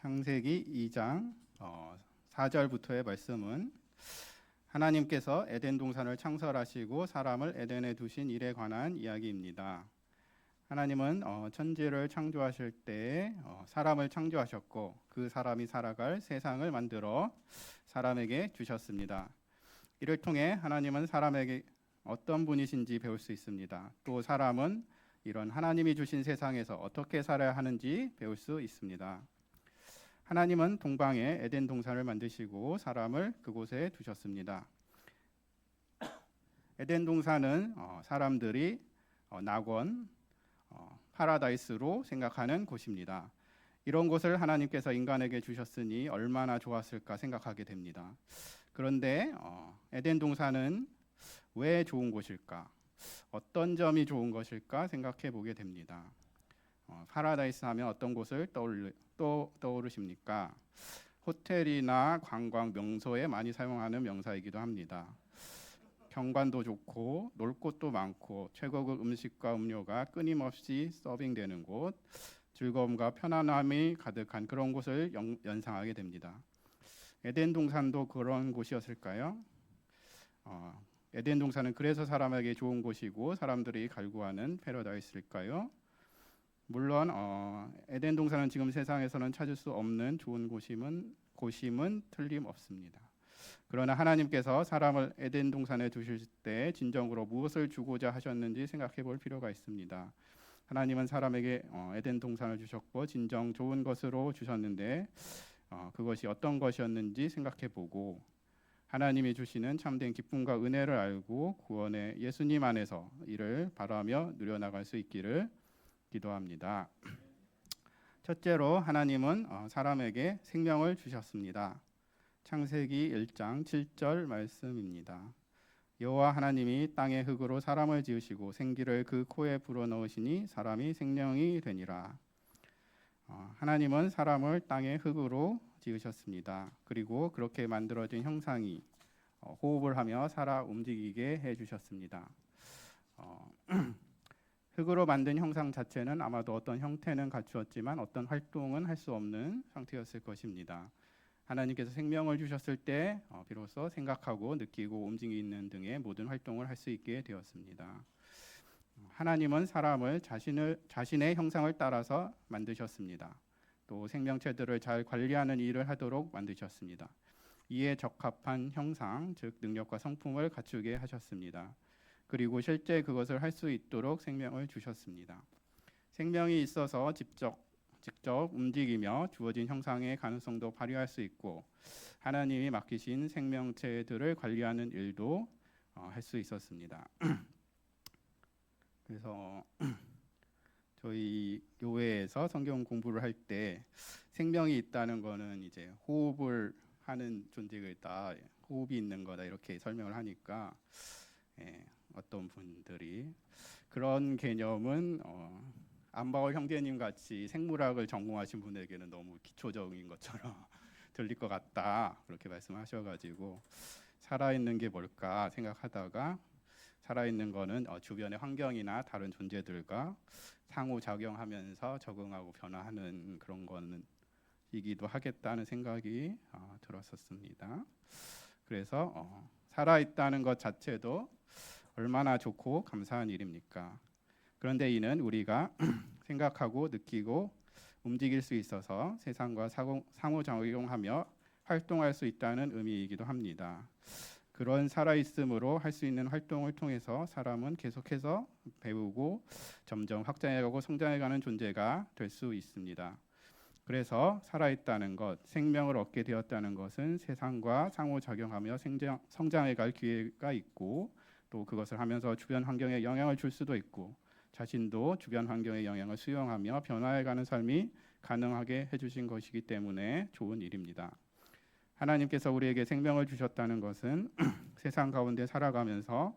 창세기 2장 4절부터의 말씀은 하나님께서 에덴 동산을 창설하시고 사람을 에덴에 두신 일에 관한 이야기입니다. 하나님은 천지를 창조하실 때 사람을 창조하셨고 그 사람이 살아갈 세상을 만들어 사람에게 주셨습니다. 이를 통해 하나님은 사람에게 어떤 분이신지 배울 수 있습니다. 또 사람은 이런 하나님이 주신 세상에서 어떻게 살아야 하는지 배울 수 있습니다. 하나님은 동방에 에덴 동산을 만드시고 사람을 그곳에 두셨습니다. 에덴 동산은 사람들이 낙원, 파라다이스로 생각하는 곳입니다. 이런 곳을 하나님께서 인간에게 주셨으니 얼마나 좋았을까 생각하게 됩니다. 그런데 에덴 동산은 왜 좋은 곳일까? 어떤 점이 좋은 것일까 생각해 보게 됩니다. 파라다이스 하면 어떤 곳을 떠오르십니까? 호텔이나 관광 명소에 많이 사용하는 명사이기도 합니다. 경관도 좋고 놀 곳도 많고 최고급 음식과 음료가 끊임없이 서빙되는 곳, 즐거움과 편안함이 가득한 그런 곳을 연상하게 됩니다. 에덴 동산도 그런 곳이었을까요? 에덴 동산은 그래서 사람에게 좋은 곳이고 사람들이 갈구하는 패러다이스일까요? 물론 에덴 동산은 지금 세상에서는 찾을 수 없는 좋은 곳임은 틀림없습니다. 그러나 하나님께서 사람을 에덴 동산에 두실 때 진정으로 무엇을 주고자 하셨는지 생각해 볼 필요가 있습니다. 하나님은 사람에게 에덴 동산을 주셨고 진정 좋은 것으로 주셨는데 그것이 어떤 것이었는지 생각해 보고 하나님이 주시는 참된 기쁨과 은혜를 알고 구원의 예수님 안에서 이를 바라며 누려나갈 수 있기를 기도합니다. 첫째로 하나님은 사람에게 생명을 주셨습니다. 창세기 1장 7절 말씀입니다. 여호와 하나님이 땅의 흙으로 사람을 지으시고 생기를 그 코에 불어넣으시니 사람이 생명이 되니라. 하나님은 사람을 땅의 흙으로 지으셨습니다. 그리고 그렇게 만들어진 형상이 호흡을 하며 살아 움직이게 해주셨습니다. 흙으로 만든 형상 자체는 아마도 어떤 형태는 갖추었지만 어떤 활동은 할 수 없는 상태였을 것입니다. 하나님께서 생명을 주셨을 때 비로소 생각하고 느끼고 움직이는 등의 모든 활동을 할 수 있게 되었습니다. 하나님은 사람을 자신의 형상을 따라서 만드셨습니다. 또 생명체들을 잘 관리하는 일을 하도록 만드셨습니다. 이에 적합한 형상, 즉 능력과 성품을 갖추게 하셨습니다. 그리고 실제 그것을 할 수 있도록 생명을 주셨습니다. 생명이 있어서 직접 움직이며 주어진 형상의 가능성도 발휘할 수 있고 하나님이 맡기신 생명체들을 관리하는 일도 할 수 있었습니다. 그래서 저희 교회에서 성경 공부를 할 때 생명이 있다는 거는 이제 호흡을 하는 존재가 호흡이 있는 거다 이렇게 설명을 하니까 어떤 분들이 그런 개념은 안바울 형제님 같이 생물학을 전공하신 분에게는 너무 기초적인 것처럼 들릴 것 같다 그렇게 말씀하셔가지고 살아있는 게 뭘까 생각하다가 살아있는 거는 주변의 환경이나 다른 존재들과 상호작용하면서 적응하고 변화하는 그런 거는 이기도 하겠다는 생각이 들었었습니다. 그래서 살아있다는 것 자체도 얼마나 좋고 감사한 일입니까? 그런데 이는 우리가 생각하고 느끼고 움직일 수 있어서 세상과 상호작용하며 활동할 수 있다는 의미이기도 합니다. 그런 살아있음으로 할 수 있는 활동을 통해서 사람은 계속해서 배우고 점점 확장해가고 성장해가는 존재가 될 수 있습니다. 그래서 살아있다는 것, 생명을 얻게 되었다는 것은 세상과 상호작용하며 성장해갈 기회가 있고 또 그것을 하면서 주변 환경에 영향을 줄 수도 있고 자신도 주변 환경의 영향을 수용하며 변화해가는 삶이 가능하게 해주신 것이기 때문에 좋은 일입니다. 하나님께서 우리에게 생명을 주셨다는 것은 세상 가운데 살아가면서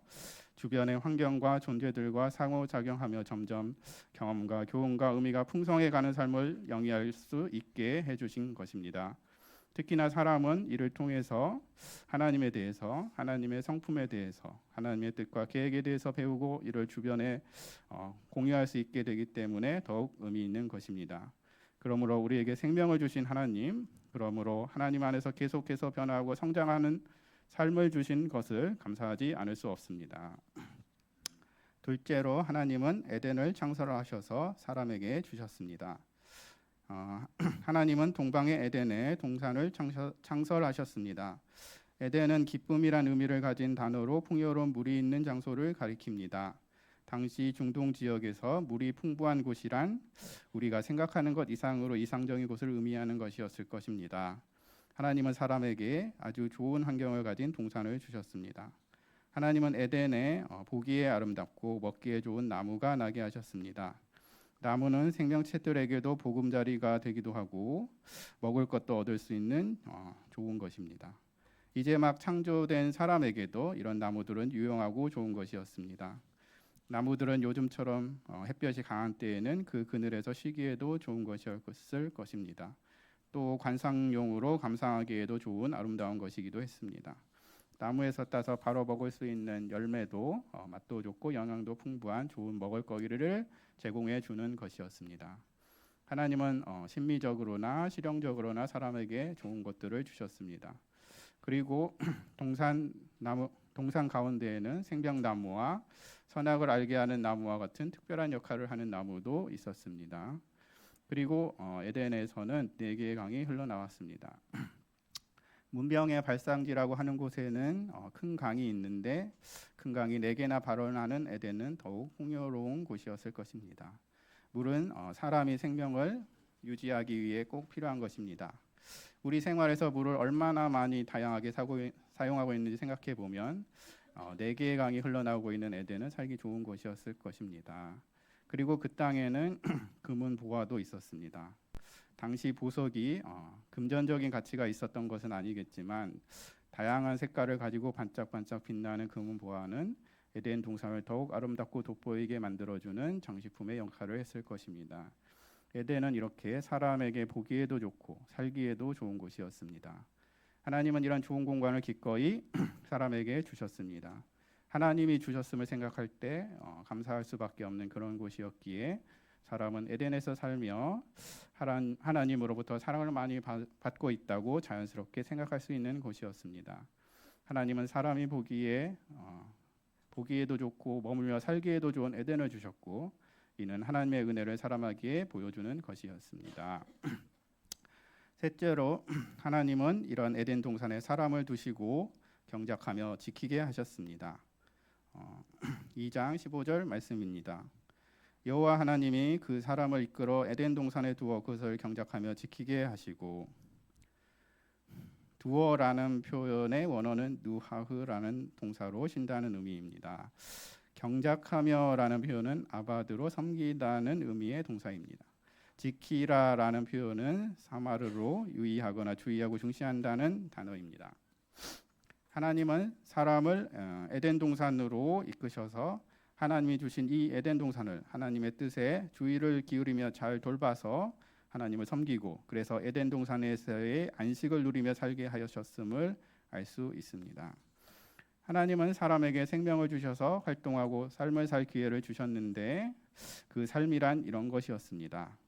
주변의 환경과 존재들과 상호작용하며 점점 경험과 교훈과 의미가 풍성해가는 삶을 영위할 수 있게 해주신 것입니다. 특히나 사람은 이를 통해서 하나님에 대해서, 하나님의 성품에 대해서, 하나님의 뜻과 계획에 대해서 배우고 이를 주변에 공유할 수 있게 되기 때문에 더욱 의미 있는 것입니다. 그러므로 우리에게 생명을 주신 하나님, 그러므로 하나님 안에서 계속해서 변화하고 성장하는 삶을 주신 것을 감사하지 않을 수 없습니다. 둘째로 하나님은 에덴을 창설하셔서 사람에게 주셨습니다. 하나님은 동방의 에덴에 동산을 창설하셨습니다. 에덴은 기쁨이란 의미를 가진 단어로 풍요로운 물이 있는 장소를 가리킵니다. 당시 중동 지역에서 물이 풍부한 곳이란 우리가 생각하는 것 이상으로 이상적인 곳을 의미하는 것이었을 것입니다. 하나님은 사람에게 아주 좋은 환경을 가진 동산을 주셨습니다. 하나님은 에덴에 보기에 아름답고 먹기에 좋은 나무가 나게 하셨습니다. 나무는 생명체들에게도 보금자리가 되기도 하고 먹을 것도 얻을 수 있는 좋은 것입니다. 이제 막 창조된 사람에게도 이런 나무들은 유용하고 좋은 것이었습니다. 나무들은 요즘처럼 햇볕이 강한 때에는 그 그늘에서 쉬기에도 좋은 것이었을 것입니다. 또 관상용으로 감상하기에도 좋은 아름다운 것이기도 했습니다. 나무에서 따서 바로 먹을 수 있는 열매도 맛도 좋고 영양도 풍부한 좋은 먹을거리를 제공해 주는 것이었습니다. 하나님은 심미적으로나 실용적으로나 사람에게 좋은 것들을 주셨습니다. 그리고 동산 가운데에는 생명나무와 선악을 알게 하는 나무와 같은 특별한 역할을 하는 나무도 있었습니다. 그리고 에덴에서는 4개의 강이 흘러나왔습니다. 문명의 발상지라고 하는 곳에는 큰 강이 있는데 큰 강이 4개나 발원하는 에덴은 더욱 풍요로운 곳이었을 것입니다. 물은 사람이 생명을 유지하기 위해 꼭 필요한 것입니다. 우리 생활에서 물을 얼마나 많이 다양하게 사용하고 있는지 생각해 보면 4개의 강이 흘러나오고 있는 에덴은 살기 좋은 곳이었을 것입니다. 그리고 그 땅에는 금은 보화도 있었습니다. 당시 보석이 금전적인 가치가 있었던 것은 아니겠지만 다양한 색깔을 가지고 반짝반짝 빛나는 금은 보화는 에덴 동산을 더욱 아름답고 돋보이게 만들어주는 장식품의 역할을 했을 것입니다. 에덴은 이렇게 사람에게 보기에도 좋고 살기에도 좋은 곳이었습니다. 하나님은 이런 좋은 공간을 기꺼이 사람에게 주셨습니다. 하나님이 주셨음을 생각할 때 감사할 수밖에 없는 그런 곳이었기에 사람은 에덴에서 살며 하나님으로부터 사랑을 많이 받고 있다고 자연스럽게 생각할 수 있는 곳이었습니다. 하나님은 사람이 보기에도 좋고 머물며 살기에도 좋은 에덴을 주셨고 이는 하나님의 은혜를 사람에게 보여주는 것이었습니다. 셋째로 하나님은 이런 에덴 동산에 사람을 두시고 경작하며 지키게 하셨습니다. 2장 15절 말씀입니다. 여호와 하나님이 그 사람을 이끌어 에덴 동산에 두어 그것을 경작하며 지키게 하시고, 두어라는 표현의 원어는 누하흐라는 동사로 쉰다는 의미입니다. 경작하며라는 표현은 아바드로 섬기다는 의미의 동사입니다. 지키라라는 표현은 사마르로 유의하거나 주의하고 중시한다는 단어입니다. 하나님은 사람을 에덴 동산으로 이끄셔서 하나님이 주신 이 에덴 동산을 하나님의 뜻에 주의를 기울이며 잘 돌봐서 하나님을 섬기고 그래서 에덴 동산에서의 안식을 누리며 살게 하셨음을 알 수 있습니다. 하나님은 사람에게 생명을 주셔서 활동하고 삶을 살 기회를 주셨는데 그 삶이란 이런 것이었습니다.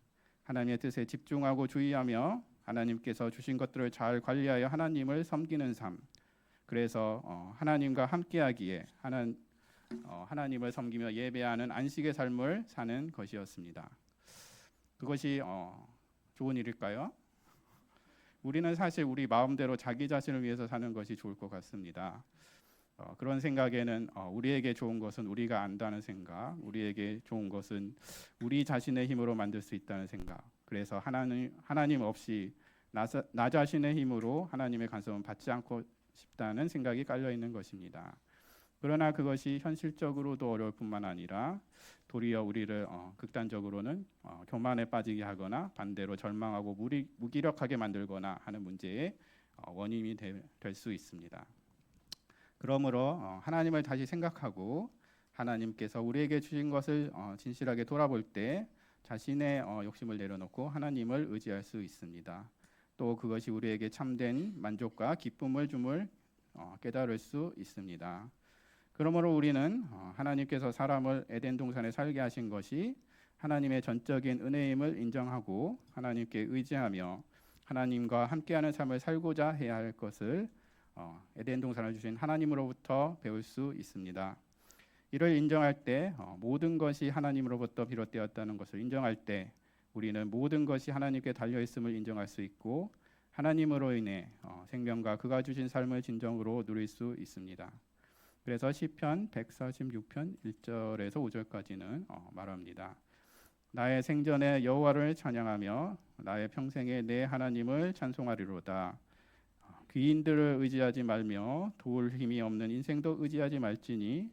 하나님의 뜻에 집중하고 주의하며 하나님께서 주신 것들을 잘 관리하여 하나님을 섬기는 삶. 그래서 하나님과 함께하기에 하나님을 섬기며 예배하는 안식의 삶을 사는 것이었습니다. 그것이 좋은 일일까요? 우리는 사실 우리 마음대로 자기 자신을 위해서 사는 것이 좋을 것 같습니다. 그런 생각에는 우리에게 좋은 것은 우리가 안다는 생각, 우리에게 좋은 것은 우리 자신의 힘으로 만들 수 있다는 생각. 그래서 하나님 없이 나 자신의 힘으로 하나님의 간섭은 받지 않고 싶다는 생각이 깔려 있는 것입니다. 그러나 그것이 현실적으로도 어려울 뿐만 아니라 도리어 우리를 극단적으로는 교만에 빠지게 하거나 반대로 절망하고 무기력하게 만들거나 하는 문제의 원인이 될 수 있습니다. 그러므로 하나님을 다시 생각하고 하나님께서 우리에게 주신 것을 진실하게 돌아볼 때 자신의 욕심을 내려놓고 하나님을 의지할 수 있습니다. 또 그것이 우리에게 참된 만족과 기쁨을 줌을 깨달을 수 있습니다. 그러므로 우리는 하나님께서 사람을 에덴 동산에 살게 하신 것이 하나님의 전적인 은혜임을 인정하고 하나님께 의지하며 하나님과 함께하는 삶을 살고자 해야 할 것을 에덴 동산을 주신 하나님으로부터 배울 수 있습니다. 이를 인정할 때 모든 것이 하나님으로부터 비롯되었다는 것을 인정할 때 우리는 모든 것이 하나님께 달려 있음을 인정할 수 있고 하나님으로 인해 생명과 그가 주신 삶을 진정으로 누릴 수 있습니다. 그래서 시편 146편 1절에서 5절까지는 말합니다. 나의 생전에 여호와를 찬양하며 나의 평생에 내 하나님을 찬송하리로다. 귀인들을 의지하지 말며 도울 힘이 없는 인생도 의지하지 말지니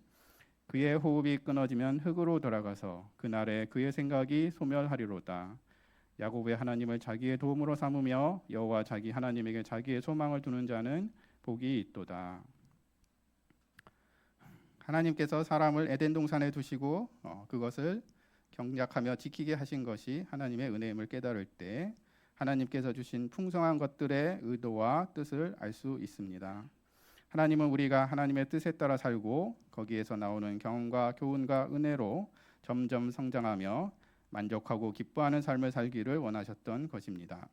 그의 호흡이 끊어지면 흙으로 돌아가서 그날에 그의 생각이 소멸하리로다. 야곱의 하나님을 자기의 도움으로 삼으며 여호와 자기 하나님에게 자기의 소망을 두는 자는 복이 있도다. 하나님께서 사람을 에덴 동산에 두시고 그것을 경작하며 지키게 하신 것이 하나님의 은혜임을 깨달을 때 하나님께서 주신 풍성한 것들의 의도와 뜻을 알 수 있습니다. 하나님은 우리가 하나님의 뜻에 따라 살고 거기에서 나오는 경험과 교훈과 은혜로 점점 성장하며 만족하고 기뻐하는 삶을 살기를 원하셨던 것입니다.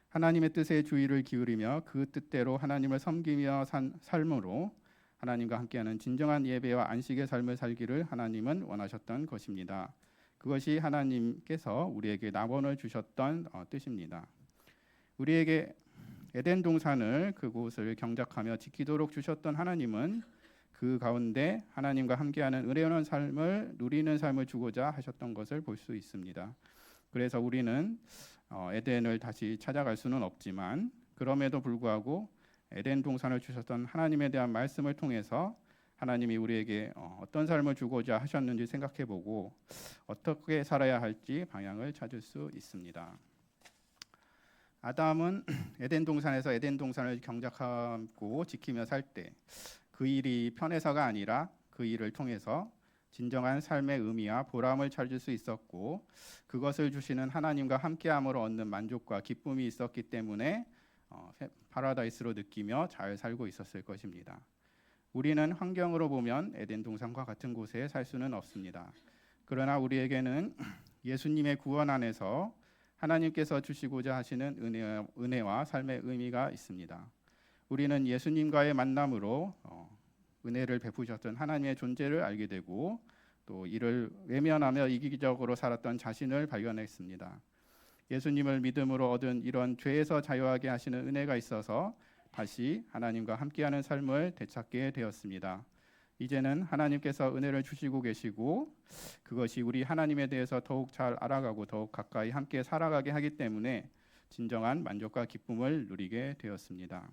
하나님의 뜻에 주의를 기울이며 그 뜻대로 하나님을 섬기며 산 삶으로 하나님과 함께하는 진정한 예배와 안식의 삶을 살기를 하나님은 원하셨던 것입니다. 그것이 하나님께서 우리에게 낙원을 주셨던 뜻입니다. 우리에게 에덴 동산을 그곳을 경작하며 지키도록 주셨던 하나님은 그 가운데 하나님과 함께하는 은혜로운 삶을 누리는 삶을 주고자 하셨던 것을 볼 수 있습니다. 그래서 우리는 에덴을 다시 찾아갈 수는 없지만 그럼에도 불구하고 에덴 동산을 주셨던 하나님에 대한 말씀을 통해서 하나님이 우리에게 어떤 삶을 주고자 하셨는지 생각해보고 어떻게 살아야 할지 방향을 찾을 수 있습니다. 아담은 에덴 동산에서 에덴 동산을 경작하고 지키며 살 때 그 일이 편해서가 아니라 그 일을 통해서 진정한 삶의 의미와 보람을 찾을 수 있었고 그것을 주시는 하나님과 함께함으로 얻는 만족과 기쁨이 있었기 때문에 파라다이스로 느끼며 잘 살고 있었을 것입니다. 우리는 환경으로 보면 에덴 동산과 같은 곳에 살 수는 없습니다. 그러나 우리에게는 예수님의 구원 안에서 하나님께서 주시고자 하시는 은혜와 삶의 의미가 있습니다. 우리는 예수님과의 만남으로 은혜를 베푸셨던 하나님의 존재를 알게 되고 또 이를 외면하며 이기적으로 살았던 자신을 발견했습니다. 예수님을 믿음으로 얻은 이런 죄에서 자유하게 하시는 은혜가 있어서 다시 하나님과 함께하는 삶을 되찾게 되었습니다. 이제는 하나님께서 은혜를 주시고 계시고 그것이 우리 하나님에 대해서 더욱 잘 알아가고 더욱 가까이 함께 살아가게 하기 때문에 진정한 만족과 기쁨을 누리게 되었습니다.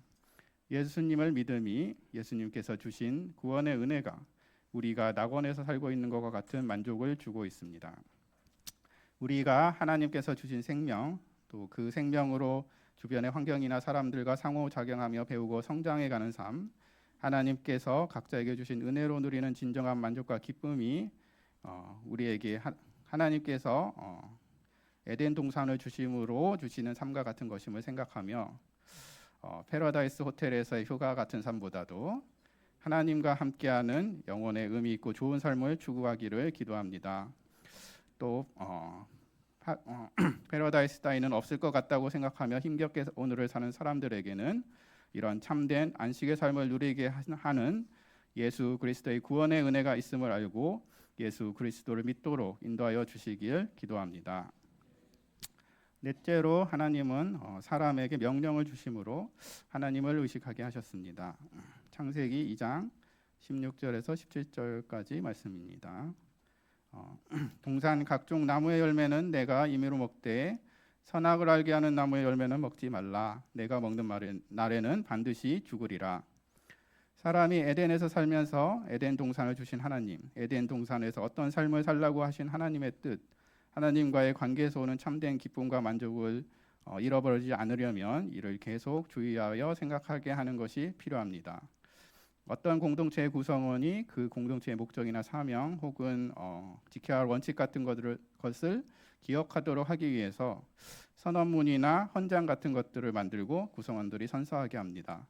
예수님을 믿음이 예수님께서 주신 구원의 은혜가 우리가 낙원에서 살고 있는 것과 같은 만족을 주고 있습니다. 우리가 하나님께서 주신 생명 또 그 생명으로 주변의 환경이나 사람들과 상호작용하며 배우고 성장해가는 삶 하나님께서 각자에게 주신 은혜로 누리는 진정한 만족과 기쁨이 우리에게 하나님께서 에덴 동산을 주심으로 주시는 삶과 같은 것임을 생각하며 패러다이스 호텔에서의 휴가 같은 삶보다도 하나님과 함께하는 영혼의 의미 있고 좋은 삶을 추구하기를 기도합니다. 또 패러다이스 따위는 없을 것 같다고 생각하며 힘겹게 오늘을 사는 사람들에게는 이런 참된 안식의 삶을 누리게 하는 예수 그리스도의 구원의 은혜가 있음을 알고 예수 그리스도를 믿도록 인도하여 주시길 기도합니다. 넷째로 하나님은 사람에게 명령을 주심으로 하나님을 의식하게 하셨습니다. 창세기 2장 16절에서 17절까지 말씀입니다. 동산 각종 나무의 열매는 내가 임의로 먹되 선악을 알게 하는 나무의 열매는 먹지 말라. 내가 먹는 날에는 반드시 죽으리라. 사람이 에덴에서 살면서 에덴 동산을 주신 하나님, 에덴 동산에서 어떤 삶을 살라고 하신 하나님의 뜻, 하나님과의 관계에서 오는 참된 기쁨과 만족을 잃어버리지 않으려면 이를 계속 주의하여 생각하게 하는 것이 필요합니다. 어떤 공동체의 구성원이 그 공동체의 목적이나 사명 혹은 지켜야 할 원칙 같은 것을 기억하도록 하기 위해서 선언문이나 헌장 같은 것들을 만들고 구성원들이 선서하게 합니다.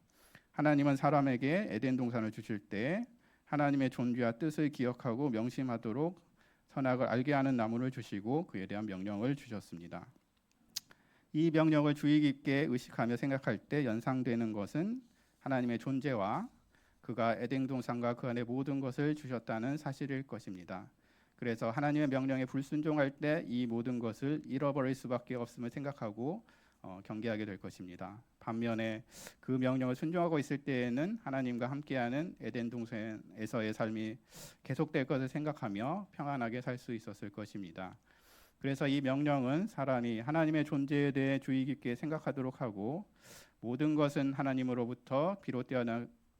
하나님은 사람에게 에덴 동산을 주실 때 하나님의 존귀와 뜻을 기억하고 명심하도록 선악을 알게 하는 나무를 주시고 그에 대한 명령을 주셨습니다. 이 명령을 주의 깊게 의식하며 생각할 때 연상되는 것은 하나님의 존재와 그가 에덴 동산과 그 안에 모든 것을 주셨다는 사실일 것입니다. 그래서 하나님의 명령에 불순종할 때 이 모든 것을 잃어버릴 수밖에 없음을 생각하고 경계하게 될 것입니다. 반면에 그 명령을 순종하고 있을 때에는 하나님과 함께하는 에덴 동산에서의 삶이 계속될 것을 생각하며 평안하게 살 수 있었을 것입니다. 그래서 이 명령은 사람이 하나님의 존재에 대해 주의 깊게 생각하도록 하고 모든 것은 하나님으로부터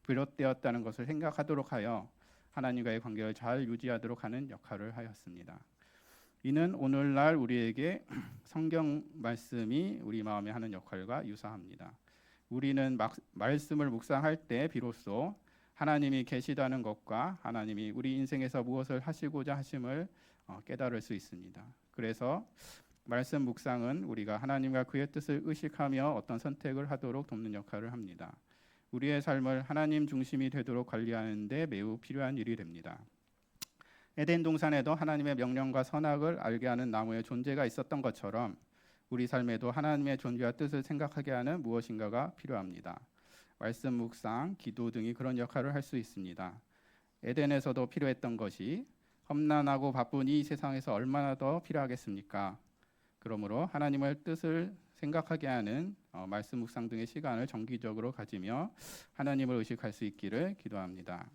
비롯되었다는 것을 생각하도록 하여 하나님과의 관계를 잘 유지하도록 하는 역할을 하였습니다. 이는 오늘날 우리에게 성경 말씀이 우리 마음에 하는 역할과 유사합니다. 우리는 말씀을 묵상할 때 비로소 하나님이 계시다는 것과 하나님이 우리 인생에서 무엇을 하시고자 하심을 깨달을 수 있습니다. 그래서 말씀 묵상은 우리가 하나님과 그의 뜻을 의식하며 어떤 선택을 하도록 돕는 역할을 합니다. 우리의 삶을 하나님 중심이 되도록 관리하는 데 매우 필요한 일이 됩니다. 에덴 동산에도 하나님의 명령과 선악을 알게 하는 나무의 존재가 있었던 것처럼 우리 삶에도 하나님의 존재와 뜻을 생각하게 하는 무엇인가가 필요합니다. 말씀 묵상, 기도 등이 그런 역할을 할 수 있습니다. 에덴에서도 필요했던 것이 험난하고 바쁜 이 세상에서 얼마나 더 필요하겠습니까? 그러므로 하나님의 뜻을 생각하게 하는 말씀 묵상 등의 시간을 정기적으로 가지며 하나님을 의식할 수 있기를 기도합니다.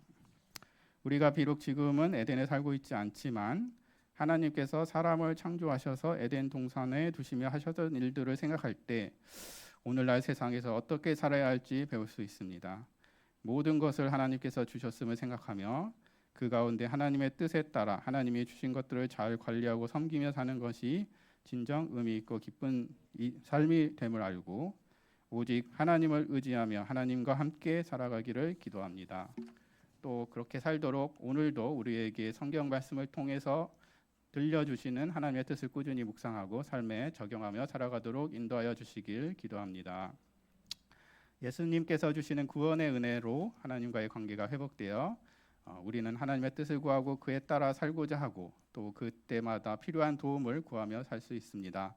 우리가 비록 지금은 에덴에 살고 있지 않지만 하나님께서 사람을 창조하셔서 에덴 동산에 두시며 하셨던 일들을 생각할 때 오늘날 세상에서 어떻게 살아야 할지 배울 수 있습니다. 모든 것을 하나님께서 주셨음을 생각하며 그 가운데 하나님의 뜻에 따라 하나님이 주신 것들을 잘 관리하고 섬기며 사는 것이 진정 의미 있고 기쁜 삶이 됨을 알고 오직 하나님을 의지하며 하나님과 함께 살아가기를 기도합니다. 또 그렇게 살도록 오늘도 우리에게 성경 말씀을 통해서 들려주시는 하나님의 뜻을 꾸준히 묵상하고 삶에 적용하며 살아가도록 인도하여 주시길 기도합니다. 예수님께서 주시는 구원의 은혜로 하나님과의 관계가 회복되어 우리는 하나님의 뜻을 구하고 그에 따라 살고자 하고 또 그때마다 필요한 도움을 구하며 살 수 있습니다.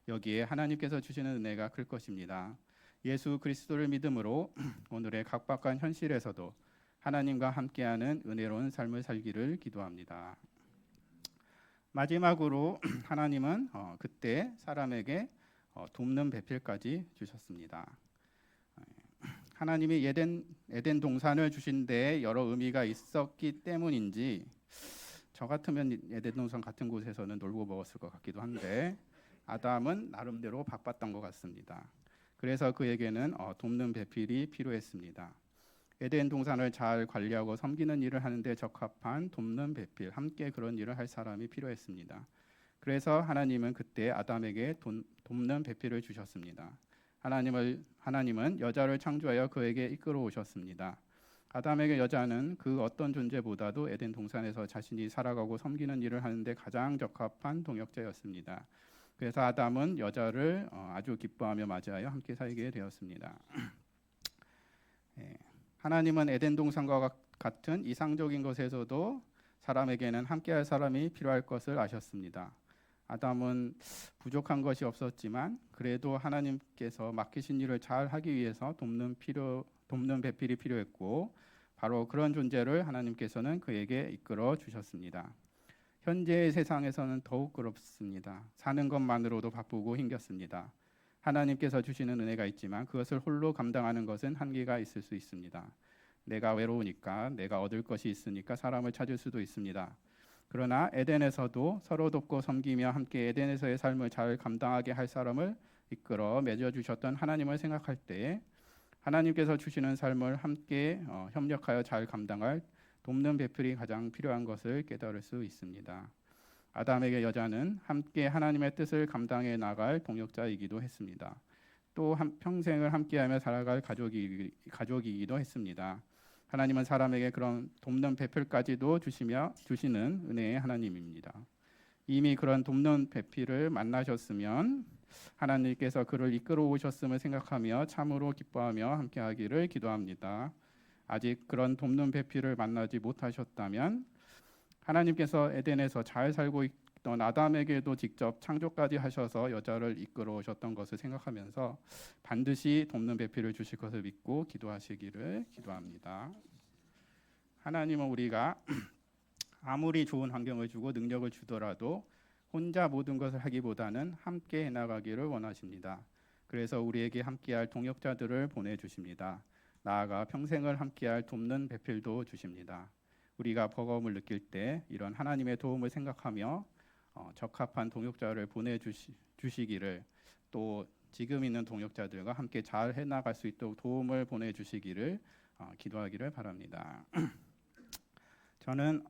여기에 하나님께서 주시는 은혜가 클 것입니다. 예수 그리스도를 믿음으로 오늘의 각박한 현실에서도 하나님과 함께하는 은혜로운 삶을 살기를 기도합니다. 마지막으로 하나님은 그때 사람에게 돕는 배필까지 주셨습니다. 하나님이 에덴 동산을 주신 데에 여러 의미가 있었기 때문인지 저 같으면 에덴 동산 같은 곳에서는 놀고 먹었을 것 같기도 한데 아담은 나름대로 바빴던 것 같습니다. 그래서 그에게는 돕는 배필이 필요했습니다. 에덴 동산을 잘 관리하고 섬기는 일을 하는데 적합한 돕는 배필, 함께 그런 일을 할 사람이 필요했습니다. 그래서 하나님은 그때 아담에게 돕는 배필을 주셨습니다. 하나님은 여자를 창조하여 그에게 이끌어 오셨습니다. 아담에게 여자는 그 어떤 존재보다도 에덴 동산에서 자신이 살아가고 섬기는 일을 하는데 가장 적합한 동역자였습니다. 그래서 아담은 여자를 아주 기뻐하며 맞이하여 함께 살게 되었습니다. 하나님은 에덴 동산과 같은 이상적인 것에서도 사람에게는 함께할 사람이 필요할 것을 아셨습니다. 아담은 부족한 것이 없었지만 그래도 하나님께서 맡기신 일을 잘 하기 위해서 돕는 배필이 필요했고 바로 그런 존재를 하나님께서는 그에게 이끌어 주셨습니다. 현재의 세상에서는 더욱 그렇습니다. 사는 것만으로도 바쁘고 힘겹습니다. 하나님께서 주시는 은혜가 있지만 그것을 홀로 감당하는 것은 한계가 있을 수 있습니다. 내가 외로우니까 내가 얻을 것이 있으니까 사람을 찾을 수도 있습니다. 그러나 에덴에서도 서로 돕고 섬기며 함께 에덴에서의 삶을 잘 감당하게 할 사람을 이끌어 맺어주셨던 하나님을 생각할 때 하나님께서 주시는 삶을 함께 협력하여 잘 감당할 돕는 배필이 가장 필요한 것을 깨달을 수 있습니다. 아담에게 여자는 함께 하나님의 뜻을 감당해 나갈 동역자이기도 했습니다. 또 평생을 함께하며 살아갈 가족이기도 했습니다. 하나님은 사람에게 그런 돕는 배필까지도 주시는 은혜의 하나님입니다. 이미 그런 돕는 배필을 만나셨으면 하나님께서 그를 이끌어 오셨음을 생각하며 참으로 기뻐하며 함께하기를 기도합니다. 아직 그런 돕는 배필을 만나지 못하셨다면 하나님께서 에덴에서 잘 살고 있던 아담에게도 직접 창조까지 하셔서 여자를 이끌어 오셨던 것을 생각하면서 반드시 돕는 배필을 주실 것을 믿고 기도하시기를 기도합니다. 하나님은 우리가 아무리 좋은 환경을 주고 능력을 주더라도 혼자 모든 것을 하기보다는 함께 해나가기를 원하십니다. 그래서 우리에게 함께할 동역자들을 보내주십니다. 나아가 평생을 함께할 돕는 배필도 주십니다. 우리가 버거움을 느낄 때 이런 하나님의 도움을 생각하며 적합한 동역자를 보내주시기를, 또 지금 있는 동역자들과 함께 잘 해나갈 수 있도록 도움을 보내주시기를 기도하기를 바랍니다. 저는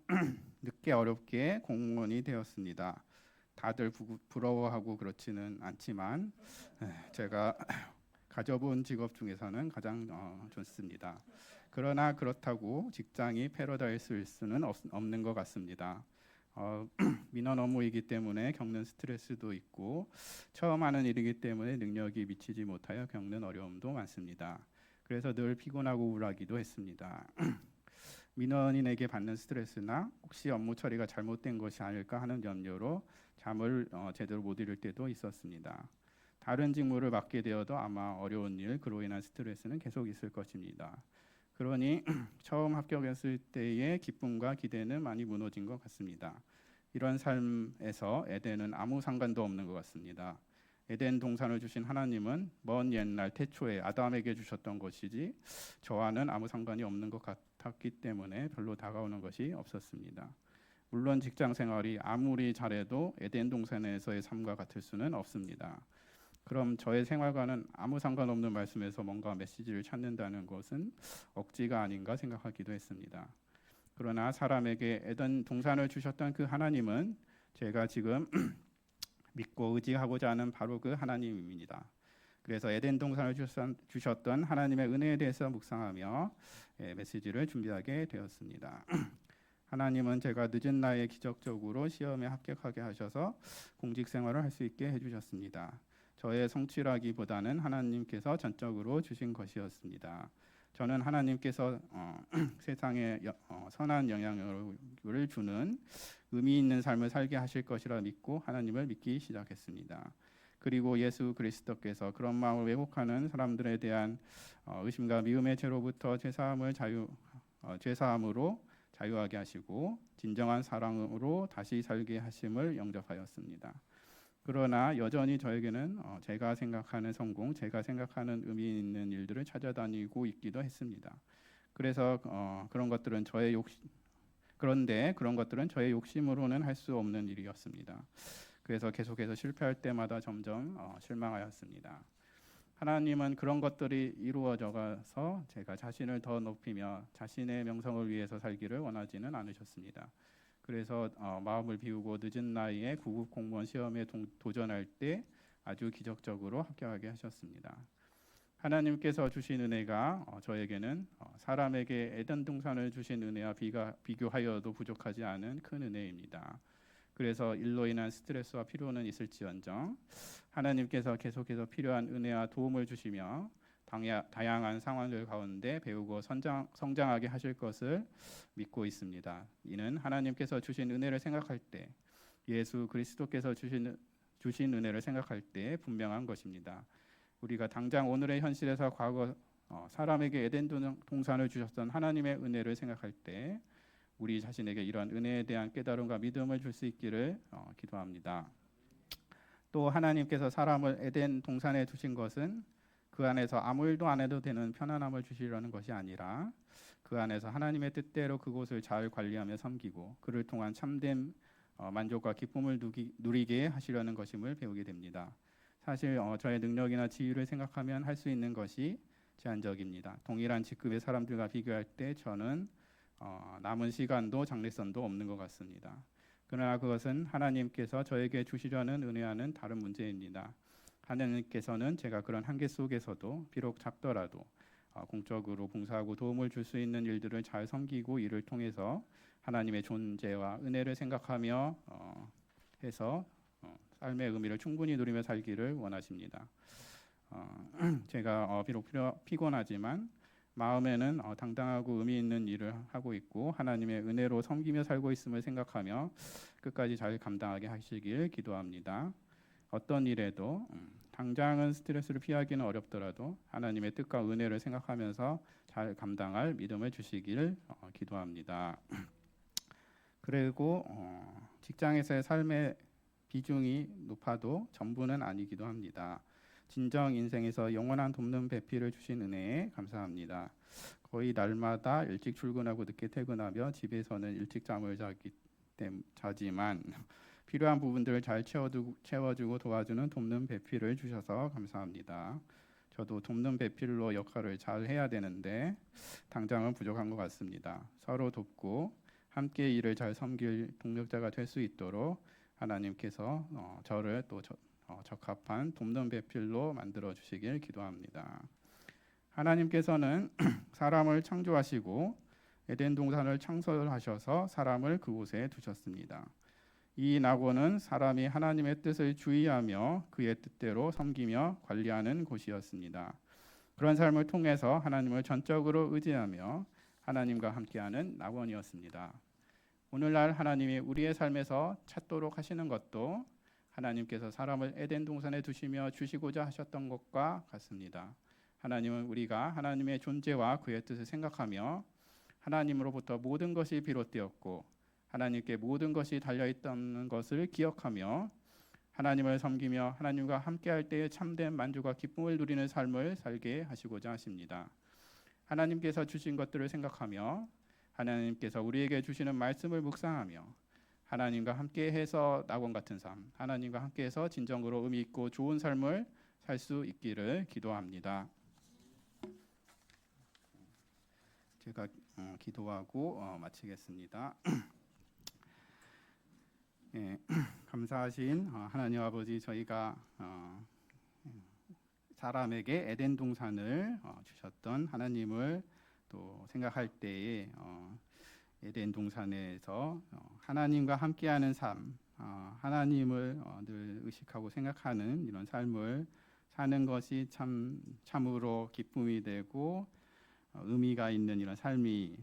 늦게 어렵게 공무원이 되었습니다. 다들 부러워하고 그렇지는 않지만 제가 가져본 직업 중에서는 가장 좋습니다. 그러나 그렇다고 직장이 패러다이스일 수는 없는 것 같습니다. 민원 업무이기 때문에 겪는 스트레스도 있고 처음 하는 일이기 때문에 능력이 미치지 못하여 겪는 어려움도 많습니다. 그래서 늘 피곤하고 우울하기도 했습니다. 민원인에게 받는 스트레스나 혹시 업무 처리가 잘못된 것이 아닐까 하는 염려로 잠을 제대로 못 이룰 때도 있었습니다. 다른 직무를 맡게 되어도 아마 어려운 일, 그로 인한 스트레스는 계속 있을 것입니다. 그러니 처음 합격했을 때의 기쁨과 기대는 많이 무너진 것 같습니다. 이런 삶에서 에덴은 아무 상관도 없는 것 같습니다. 에덴 동산을 주신 하나님은 먼 옛날 태초에 아담에게 주셨던 것이지 저와는 아무 상관이 없는 것 같았기 때문에 별로 다가오는 것이 없었습니다. 물론 직장 생활이 아무리 잘해도 에덴 동산에서의 삶과 같을 수는 없습니다. 그럼 저의 생활과는 아무 상관없는 말씀에서 뭔가 메시지를 찾는다는 것은 억지가 아닌가 생각하기도 했습니다. 그러나 사람에게 에덴 동산을 주셨던 그 하나님은 제가 지금 믿고 의지하고자 하는 바로 그 하나님입니다. 그래서 에덴 동산을 주셨던 하나님의 은혜에 대해서 묵상하며 메시지를 준비하게 되었습니다. 하나님은 제가 늦은 나이에 기적적으로 시험에 합격하게 하셔서 공직 생활을 할 수 있게 해주셨습니다. 저의 성취라기보다는 하나님께서 전적으로 주신 것이었습니다. 저는 하나님께서 세상에 선한 영향력을 주는 의미 있는 삶을 살게 하실 것이라 믿고 하나님을 믿기 시작했습니다. 그리고 예수 그리스도께서 그런 마음을 왜곡하는 사람들에 대한 의심과 미움의 죄로부터 죄사함으로 자유하게 하시고 진정한 사랑으로 다시 살게 하심을 영접하였습니다. 그러나 여전히 저에게는 제가 생각하는 성공, 제가 생각하는 의미 있는 일들을 찾아다니고 있기도 했습니다. 그래서 그런데 그런 것들은 저의 욕심으로는 할 수 없는 일이었습니다. 그래서 계속해서 실패할 때마다 점점 실망하였습니다. 하나님은 그런 것들이 이루어져 가서 제가 자신을 더 높이며 자신의 명성을 위해서 살기를 원하지는 않으셨습니다. 그래서 마음을 비우고 늦은 나이에 구급 공무원 시험에 도전할 때 아주 기적적으로 합격하게 하셨습니다. 하나님께서 주신 은혜가 저에게는 사람에게 에덴 동산을 주신 은혜와 비교하여도 부족하지 않은 큰 은혜입니다. 그래서 일로 인한 스트레스와 피로는 있을지언정 하나님께서 계속해서 필요한 은혜와 도움을 주시며 다양한 상황들 가운데 배우고 성장하게 하실 것을 믿고 있습니다. 이는 하나님께서 주신 은혜를 생각할 때, 예수 그리스도께서 주신 은혜를 생각할 때 분명한 것입니다. 우리가 당장 오늘의 현실에서 과거 사람에게 에덴 동산을 주셨던 하나님의 은혜를 생각할 때 우리 자신에게 이러한 은혜에 대한 깨달음과 믿음을 줄 수 있기를 기도합니다. 또 하나님께서 사람을 에덴 동산에 두신 것은 그 안에서 아무 일도 안 해도 되는 편안함을 주시려는 것이 아니라 그 안에서 하나님의 뜻대로 그곳을 잘 관리하며 섬기고 그를 통한 참된 만족과 기쁨을 누리게 하시려는 것임을 배우게 됩니다. 사실 저의 능력이나 지위를 생각하면 할 수 있는 것이 제한적입니다. 동일한 직급의 사람들과 비교할 때 저는 남은 시간도 장래선도 없는 것 같습니다. 그러나 그것은 하나님께서 저에게 주시려는 은혜와는 다른 문제입니다. 하나님께서는 제가 그런 한계 속에서도 비록 작더라도 공적으로 봉사하고 도움을 줄 수 있는 일들을 잘 섬기고 이를 통해서 하나님의 존재와 은혜를 생각하며 해서 삶의 의미를 충분히 누리며 살기를 원하십니다. 제가 비록 피곤하지만 마음에는 당당하고 의미 있는 일을 하고 있고 하나님의 은혜로 섬기며 살고 있음을 생각하며 끝까지 잘 감당하게 하시길 기도합니다. 어떤 일에도 당장은 스트레스를 피하기는 어렵더라도 하나님의 뜻과 은혜를 생각하면서 잘 감당할 믿음을 주시길 기도합니다. 그리고 직장에서의 삶의 비중이 높아도 전부는 아니기도 합니다. 진정 인생에서 영원한 돕는 배필을 주신 은혜에 감사합니다. 거의 날마다 일찍 출근하고 늦게 퇴근하며 집에서는 일찍 잠을 자지만 필요한 부분들을 잘 채워주고 도와주는 돕는 배필을 주셔서 감사합니다. 저도 돕는 배필로 역할을 잘 해야 되는데 당장은 부족한 것 같습니다. 서로 돕고 함께 일을 잘 섬길 동력자가 될 수 있도록 하나님께서 저를 또 적합한 돕는 배필로 만들어 주시길 기도합니다. 하나님께서는 사람을 창조하시고 에덴 동산을 창설하셔서 사람을 그곳에 두셨습니다. 이 낙원은 사람이 하나님의 뜻을 주의하며 그의 뜻대로 섬기며 관리하는 곳이었습니다. 그런 삶을 통해서 하나님을 전적으로 의지하며 하나님과 함께하는 낙원이었습니다. 오늘날 하나님이 우리의 삶에서 찾도록 하시는 것도 하나님께서 사람을 에덴 동산에 두시며 주시고자 하셨던 것과 같습니다. 하나님은 우리가 하나님의 존재와 그의 뜻을 생각하며 하나님으로부터 모든 것이 비롯되었고 하나님께 모든 것이 달려있다는 것을 기억하며 하나님을 섬기며 하나님과 함께할 때의 참된 만족과 기쁨을 누리는 삶을 살게 하시고자 하십니다. 하나님께서 주신 것들을 생각하며 하나님께서 우리에게 주시는 말씀을 묵상하며 하나님과 함께해서 낙원 같은 삶, 하나님과 함께해서 진정으로 의미 있고 좋은 삶을 살 수 있기를 기도합니다. 제가 기도하고 마치겠습니다. 예, 감사하신 하나님 아버지, 저희가 사람에게 에덴 동산을 주셨던 하나님을 또 생각할 때에 에덴 동산에서 하나님과 함께하는 삶, 하나님을 늘 의식하고 생각하는 이런 삶을 사는 것이 참으로 기쁨이 되고 의미가 있는 이런 삶이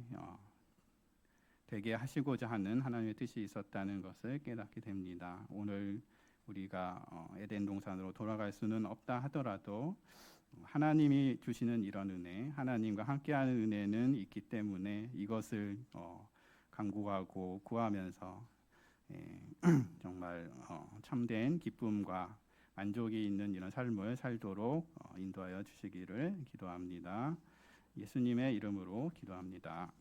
되게 하시고자 하는 하나님의 뜻이 있었다는 것을 깨닫게 됩니다. 오늘 우리가 에덴 동산으로 돌아갈 수는 없다 하더라도 하나님이 주시는 이런 은혜, 하나님과 함께하는 은혜는 있기 때문에 이것을 간구하고 구하면서 정말 참된 기쁨과 만족이 있는 이런 삶을 살도록 인도하여 주시기를 기도합니다. 예수님의 이름으로 기도합니다.